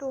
2